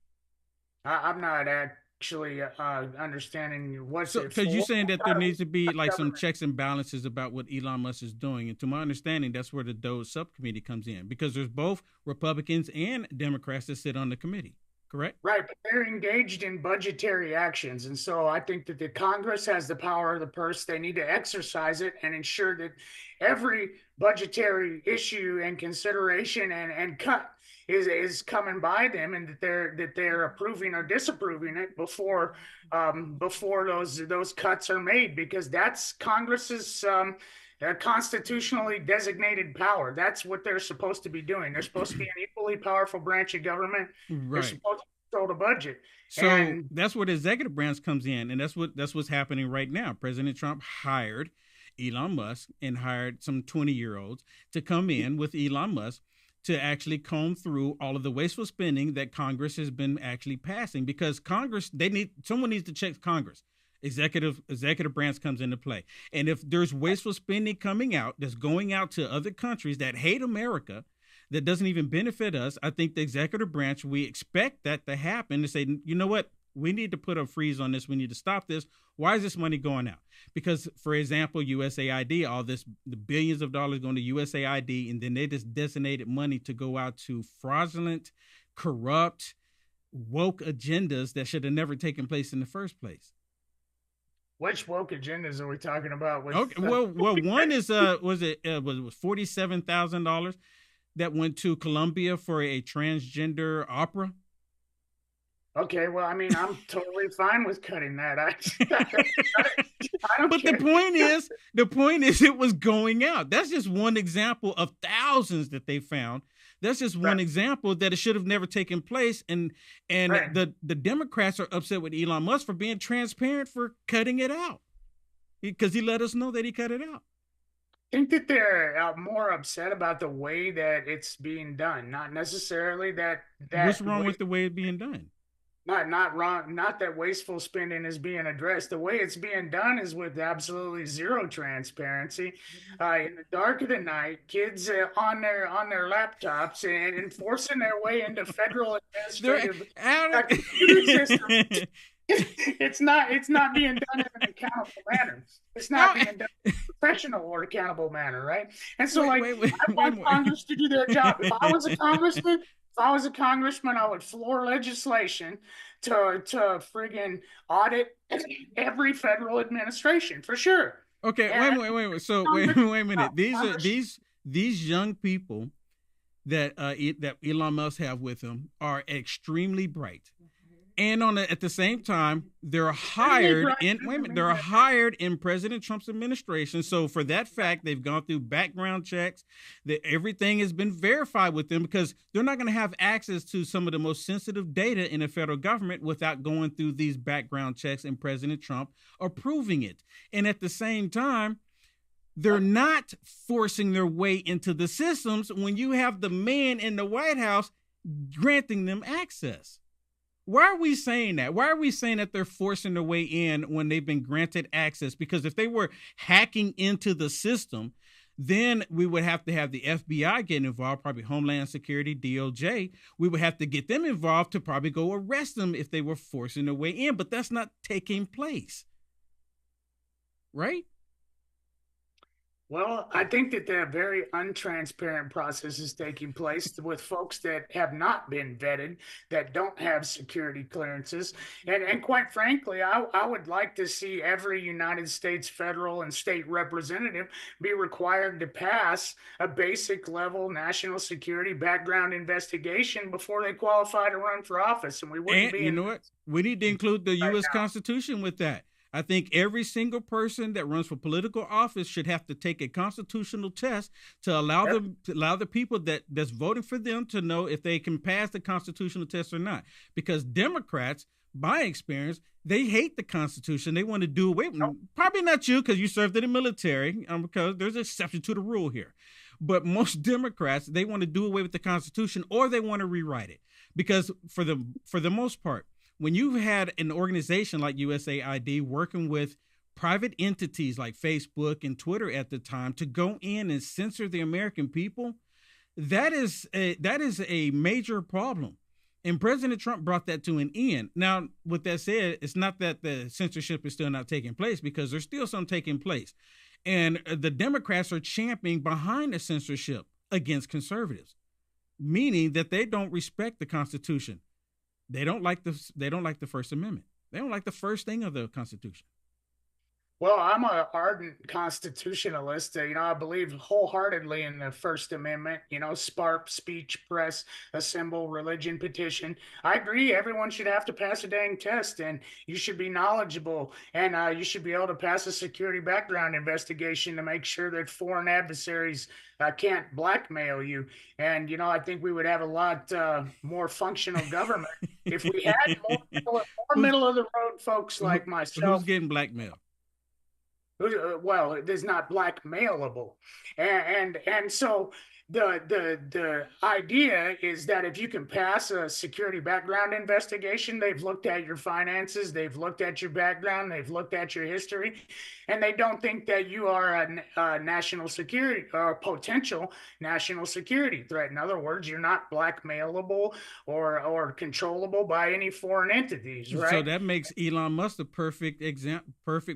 I'm not actually understanding what's it for. Because you're saying that there needs to be like some checks and balances about what Elon Musk is doing. And to my understanding, that's where the DOGE subcommittee comes in because there's both Republicans and Democrats that sit on the committee. Correct? Right, but they're engaged in budgetary actions. And so I think that the Congress has the power of the purse. They need to exercise it and ensure that every budgetary issue and consideration and cut is coming by them, and that they're approving or disapproving it before those cuts are made, because that's Congress's constitutionally designated power. That's what they're supposed to be doing. They're supposed to be an equally powerful branch of government. Right. They're supposed to control the budget. So that's where the executive branch comes in, and that's what's happening right now. President Trump hired Elon Musk and hired some 20-year-olds to come in with Elon Musk to actually comb through all of the wasteful spending that Congress has been actually passing, because Congress, someone needs to check Congress. Executive branch comes into play. And if there's wasteful spending coming out that's going out to other countries that hate America, that doesn't even benefit us, I think the executive branch, we expect that to happen, to say, you know what, we need to put a freeze on this. We need to stop this. Why is this money going out? Because, for example, USAID, the billions of dollars going to USAID, and then they just designated money to go out to fraudulent, corrupt, woke agendas that should have never taken place in the first place. Which woke agendas are we talking about? Okay, well, one is was $47,000 that went to Colombia for a transgender opera. Okay, well, I mean, I'm totally fine with cutting that. I don't but care. the point is, it was going out. That's just one example of thousands that they found. That's just one example that it should have never taken place. And the Democrats are upset with Elon Musk for being transparent, for cutting it out, because he let us know that he cut it out. I think that they're more upset about the way that it's being done, not necessarily that. What's wrong with the way it's being done? Not wrong. Not that wasteful spending is being addressed. The way it's being done is with absolutely zero transparency. In the dark of the night, kids on their laptops and enforcing their way into federal administrative computer systems. It's not being done in an accountable manner. It's not being done in a professional or accountable manner, right? And so, like, I want Congress to do their job. If I was a congressman, I would floor legislation to friggin' audit every federal administration for sure. Okay, And wait. So wait a minute. These young people that that Elon Musk have with him are extremely bright. And at the same time, they're hired in President Trump's administration. So for that fact, they've gone through background checks, that everything has been verified with them, because they're not going to have access to some of the most sensitive data in the federal government without going through these background checks and President Trump approving it. And at the same time, they're not forcing their way into the systems when you have the man in the White House granting them access. Why are we saying that? Why are we saying that they're forcing their way in when they've been granted access? Because if they were hacking into the system, then we would have to have the FBI get involved, probably Homeland Security, DOJ. We would have to get them involved to probably go arrest them if they were forcing their way in. But that's not taking place. Right? Well, I think that the very untransparent process is taking place with folks that have not been vetted, that don't have security clearances. And quite frankly, I would like to see every United States federal and state representative be required to pass a basic level national security background investigation before they qualify to run for office. And we wouldn't be. You know what? We need to include the U.S. Constitution with that. I think every single person that runs for political office should have to take a constitutional test to allow them, to allow the people that's voting for them to know if they can pass the constitutional test or not. Because Democrats, by experience, they hate the Constitution. They want to do away with it. Probably not you, because you served in the military, because there's an exception to the rule here. But most Democrats, they want to do away with the Constitution, or they want to rewrite it. Because for the most part, when you had an organization like USAID working with private entities like Facebook and Twitter at the time to go in and censor the American people, that is a major problem. And President Trump brought that to an end. Now, with that said, it's not that the censorship is still not taking place, because there's still some taking place. And the Democrats are championing behind the censorship against conservatives, meaning that they don't respect the Constitution. They don't like the First Amendment. They don't like the first thing of the Constitution. Well, I'm an ardent constitutionalist. I believe wholeheartedly in the First Amendment. Spark, speech, press, assemble, religion, petition. I agree. Everyone should have to pass a dang test, and you should be knowledgeable, and you should be able to pass a security background investigation to make sure that foreign adversaries can't blackmail you. And I think we would have a lot more functional government if we had more middle of the road folks like myself. Who's getting blackmailed? Well, it is not blackmailable, and so the idea is that if you can pass a security background investigation, they've looked at your finances, they've looked at your background, they've looked at your history, and they don't think that you are a national security or a potential national security threat. In other words, you're not blackmailable or controllable by any foreign entities, right? So that makes Elon Musk the perfect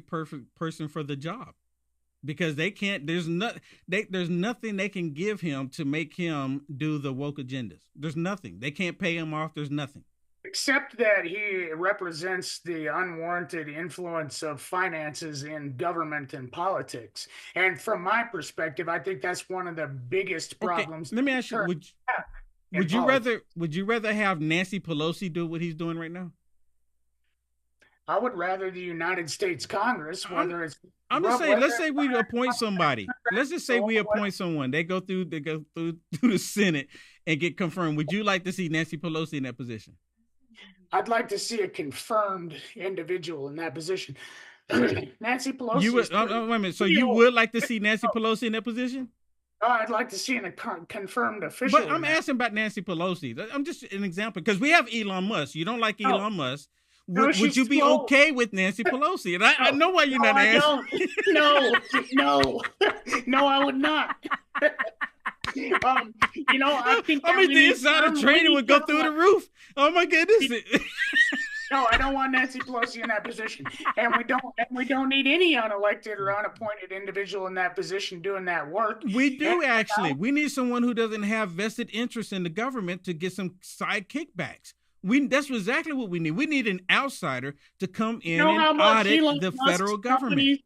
person for the job. Because they can't, there's nothing they can give him to make him do the woke agendas. There's nothing. They can't pay him off. There's nothing. Except that he represents the unwarranted influence of finances in government and politics. And from my perspective, I think that's one of the biggest problems. Okay, let me ask you, would you rather have Nancy Pelosi do what he's doing right now? I would rather the United States Congress, whether it's. I'm just saying. Let's say we appoint somebody. Let's just say we appoint someone. They go through the Senate and get confirmed. Would you like to see Nancy Pelosi in that position? I'd like to see a confirmed individual in that position. Nancy Pelosi. You would, wait a minute. So you would like to see Nancy Pelosi in that position? I'd like to see a confirmed official. But I'm asking about Nancy Pelosi. I'm just an example, because we have Elon Musk. You don't like Elon Musk. Would you be okay with Nancy Pelosi? And I know why you're not answering. No, I would not. I think the insider training would go through the roof. Oh my goodness. No, I don't want Nancy Pelosi in that position, and we don't need any unelected or unappointed individual in that position doing that work. We And do actually. We need someone who doesn't have vested interest in the government to get some side kickbacks. That's exactly what we need. We need an outsider to come you in know and how much audit Elon the Musk's federal government. companies,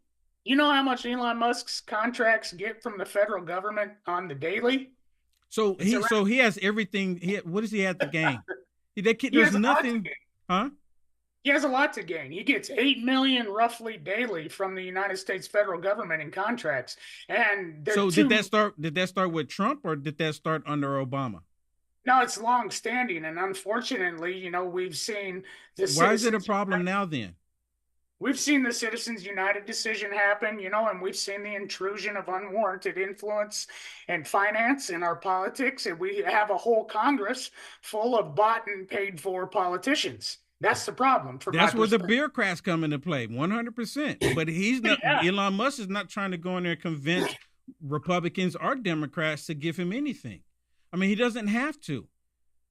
you know how much Elon Musk's contracts get from the federal government on the daily? So It's around. he has everything. What does he have to gain? He There's has a lot to nothing, gain. huh? He has a lot to gain. He gets 8 million roughly daily from the United States federal government in contracts, and they're So did two. that start? Did that start with Trump or did that start under Obama? No, it's long standing, and unfortunately, we've seen the Why is it a citizens. problem now then? We've seen the Citizens United decision happen, and we've seen the intrusion of unwarranted influence and finance in our politics, and we have a whole Congress full of bought and paid for politicians. That's the problem from my That's where the perspective. bureaucrats come into play, 100%. But he's not. Yeah, Elon Musk is not trying to go in there and convince Republicans or Democrats to give him anything. I mean, he doesn't have to.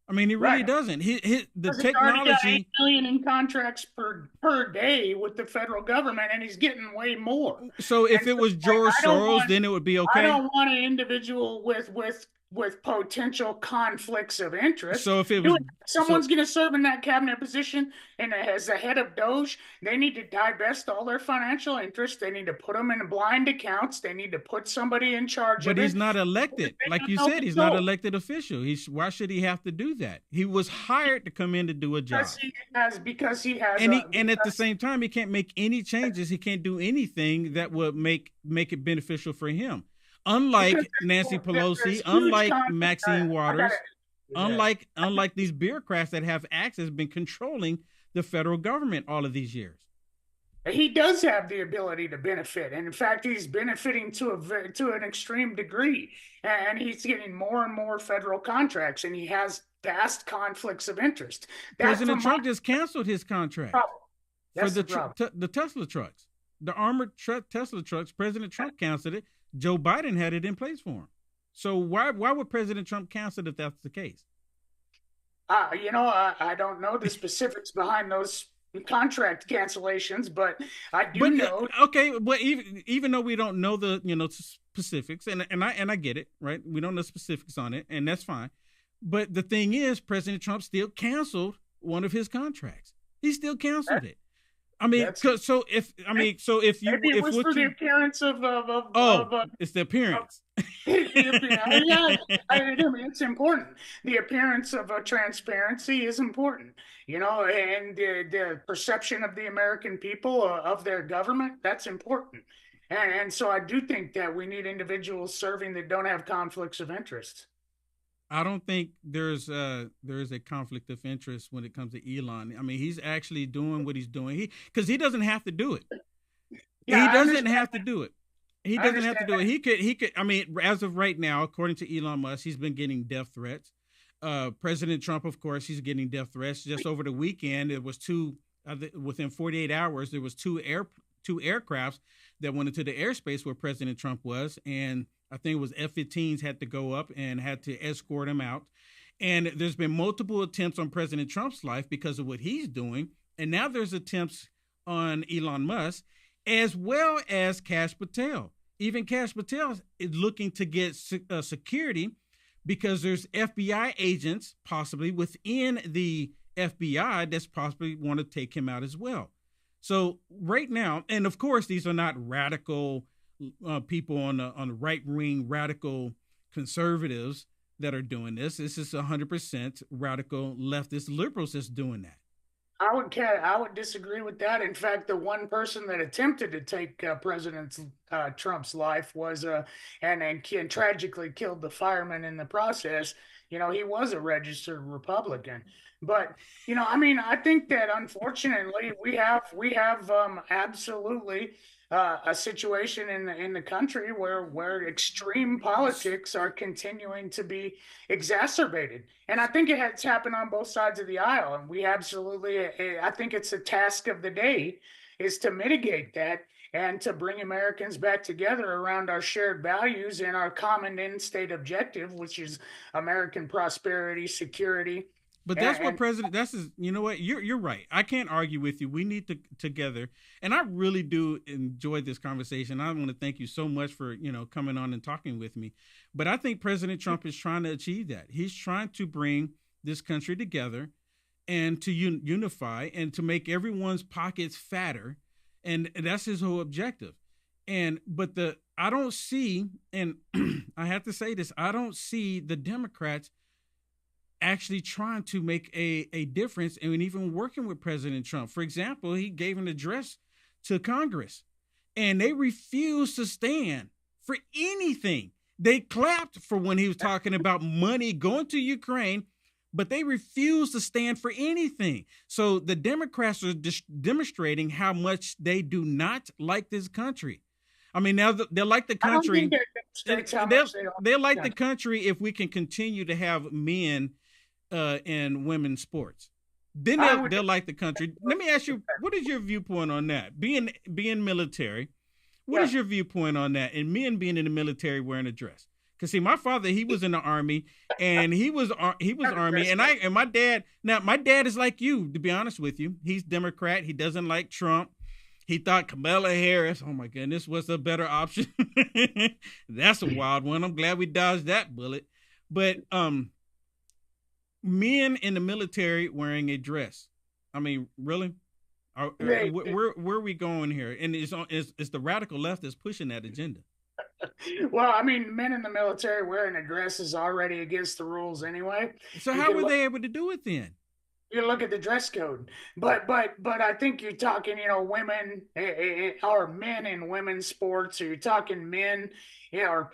I mean, he really right. doesn't. The He's already got technology. 8 million in contracts per day with the federal government, and he's getting way more. So if And it so, was like, George Soros, then it would be I okay. don't want an individual with potential conflicts of interest. So if it was so Someone's going to serve in that cabinet position and as the head of DOGE, they need to divest all their financial interests. They need to put them in blind accounts. They need to put somebody in charge But of he's it. not They elected. Like have you no said, he's not control. elected official. Why should he have to do that? He was hired to come in to do a Because job. he has And at the same time, he can't make any changes. He can't do anything that would make it beneficial for him. because Unlike Nancy there's Pelosi, huge unlike conflict. Maxine I got Waters, it. unlike these bureaucrats that have access, been controlling the federal government all of these years. He does have the ability to benefit, and in fact, he's benefiting to an extreme degree, and he's getting more and more federal contracts, and he has vast conflicts of interest. That, President from my Trump just canceled his contract problem, for that's the problem. the Tesla trucks, the armored Tesla trucks. President Trump canceled it. Joe Biden had it in place for him. So why would President Trump cancel it if that's the case? I don't know the specifics behind those contract cancellations, but I do But know. okay, but even though we don't know the specifics, and I get it, right? We don't know specifics on it, and that's fine. But the thing is, President Trump still canceled one of his contracts. He still canceled it. I mean, so if Maybe it was for the appearance it's the appearance. Yeah, I mean, it's important. The appearance of transparency is important, and the perception of the American people of their government, that's important. And so I do think that we need individuals serving that don't have conflicts of interest. I don't think there is a conflict of interest when it comes to Elon. I mean, he's actually doing what he's doing. Because he doesn't have to do it. Yeah, He doesn't have to do it. He I doesn't have to understand do it. that. He could. I mean, as of right now, according to Elon Musk, he's been getting death threats. President Trump, of course, he's getting death threats. Just over the weekend, it was two. Within 48 hours, there was two aircrafts that went into the airspace where President Trump was, and I think it was F-15s had to go up and had to escort him out. And there's been multiple attempts on President Trump's life because of what he's doing, and now there's attempts on Elon Musk, as well as Kash Patel. Even Kash Patel is looking to get security because there's FBI agents possibly within the FBI that's possibly want to take him out as well. So right now, and of course, these are not radical people on the right wing, radical conservatives that are doing this. This is 100% radical leftist liberals that's doing that. I would disagree with that. In fact, the one person that attempted to take President Trump's life was and tragically killed the fireman in the process. He was a registered Republican. But I mean, I think that unfortunately we have absolutely a situation in the country where extreme politics are continuing to be exacerbated, and I think it has happened on both sides of the aisle. And we absolutely, I think it's a task of the day, is to mitigate that and to bring Americans back together around our shared values and our common end state objective, which is American prosperity, security, But that's what President. That's his. You know what? You're right. I can't argue with you. We need to together, and I really do enjoy this conversation. I want to thank you so much for coming on and talking with me. But I think President Trump is trying to achieve that. He's trying to bring this country together, and to unify, and to make everyone's pockets fatter, and that's his whole objective. But I don't see, and I have to say this, I don't see the Democrats actually trying to make a difference and even working with President Trump. For example, he gave an address to Congress and they refused to stand for anything. They clapped for when he was talking about money going to Ukraine, but they refused to stand for anything. So the Democrats are demonstrating how much they do not like this country. I mean, now they'll like the country. They'll like the country if we can continue to have men in women's sports. Then they'll like the country. Let me ask you, what is your viewpoint on that? Being military, what is your viewpoint on that? And men being in the military wearing a dress? Because see, my father, he was in the Army, and he was Army, and my dad. Now, my dad is like you, to be honest with you. He's Democrat. He doesn't like Trump. He thought Kamala Harris, oh my goodness, was a better option. That's a wild one. I'm glad we dodged that bullet. But men in the military wearing a dress. I mean, really? Where are we going here? And it's the radical left that's pushing that agenda. Well, I mean, men in the military wearing a dress is already against the rules anyway. So how were they able to do it then? You look at the dress code, but I think you're talking, women or men in women's sports, or you're talking men, or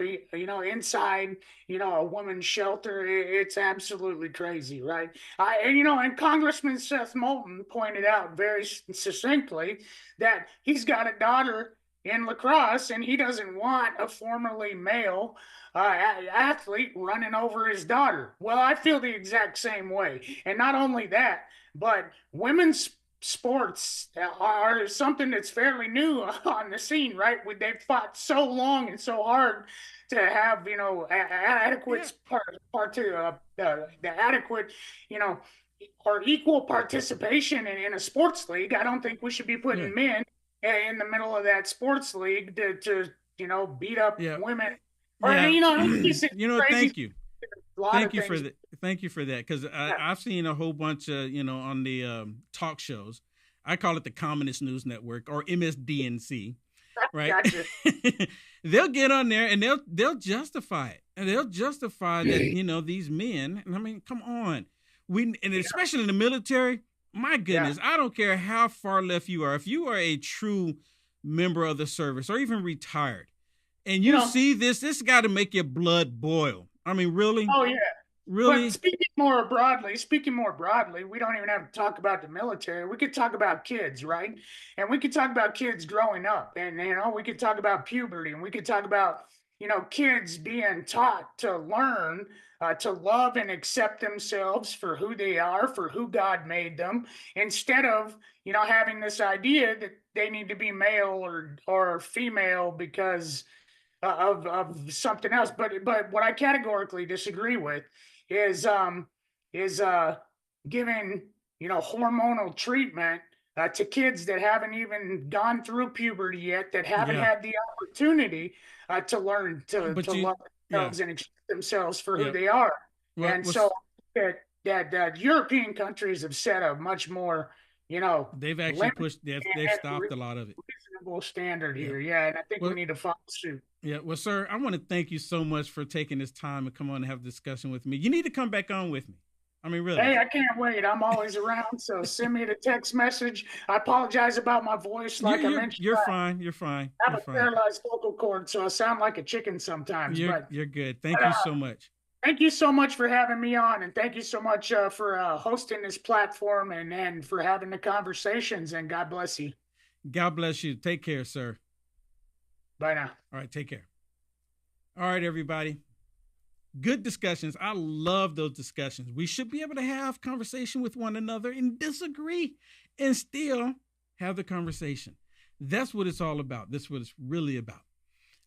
inside, a woman's shelter. It's absolutely crazy, right? And Congressman Seth Moulton pointed out very succinctly that he's got a daughter in lacrosse, and he doesn't want a formerly male athlete running over his daughter. Well, I feel the exact same way. And not only that, but women's sports are something that's fairly new on the scene, right? They've fought so long and so hard to have, adequate the adequate, or equal participation in a sports league. I don't think we should be putting men in the middle of that sports league to beat up women. Or, thank you. Thank you for that. Because I've seen a whole bunch of, on the talk shows. I call it the Communist News Network, or MSDNC, right? Gotcha. They'll get on there and they'll justify it. And they'll justify that, these men, and I mean, come on. Especially in the military, my goodness, I don't care how far left you are. If you are a true member of the service or even retired, and you see this got to make your blood boil. I mean, really? Oh, yeah. Really? But speaking more broadly, we don't even have to talk about the military. We could talk about kids, right? And we could talk about kids growing up, and, we could talk about puberty, and we could talk about, kids being taught to learn to love and accept themselves for who they are, for who God made them, instead of, having this idea that they need to be male or female because of something else. But what I categorically disagree with is giving hormonal treatment to kids that haven't even gone through puberty yet, that haven't had the opportunity to learn to love themselves and accept themselves for who they are. So that European countries have set a much more they've actually pushed. They've stopped a lot of it. Reasonable standard here, and I think we need to follow suit. Yeah, well, sir, I want to thank you so much for taking this time and come on and have a discussion with me. You need to come back on with me. I mean, really. Hey, I can't wait. I'm always around, so send me the text message. I apologize about my voice, I mentioned. You're fine. You're fine. I have a paralyzed vocal cord, so I sound like a chicken sometimes. You're good. Thank you so much. Thank you so much for having me on, and thank you so much for hosting this platform and for having the conversations, and God bless you. God bless you. Take care, sir. Bye now. All right, take care. All right, everybody. Good discussions. I love those discussions. We should be able to have conversation with one another and disagree and still have the conversation. That's what it's all about. That's what it's really about.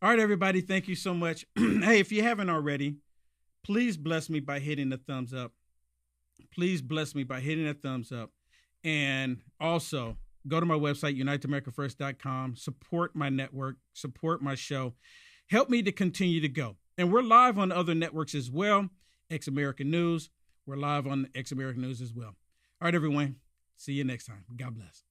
All right, everybody. Thank you so much. Hey, if you haven't already, please bless me by hitting the thumbs up. please bless me by hitting that thumbs up. And also go to my website, unitedamericafirst.com, support my network, support my show, help me to continue to go. And we're live on other networks as well. Ex-American News. We're live on Ex-American News as well. All right, everyone. See you next time. God bless.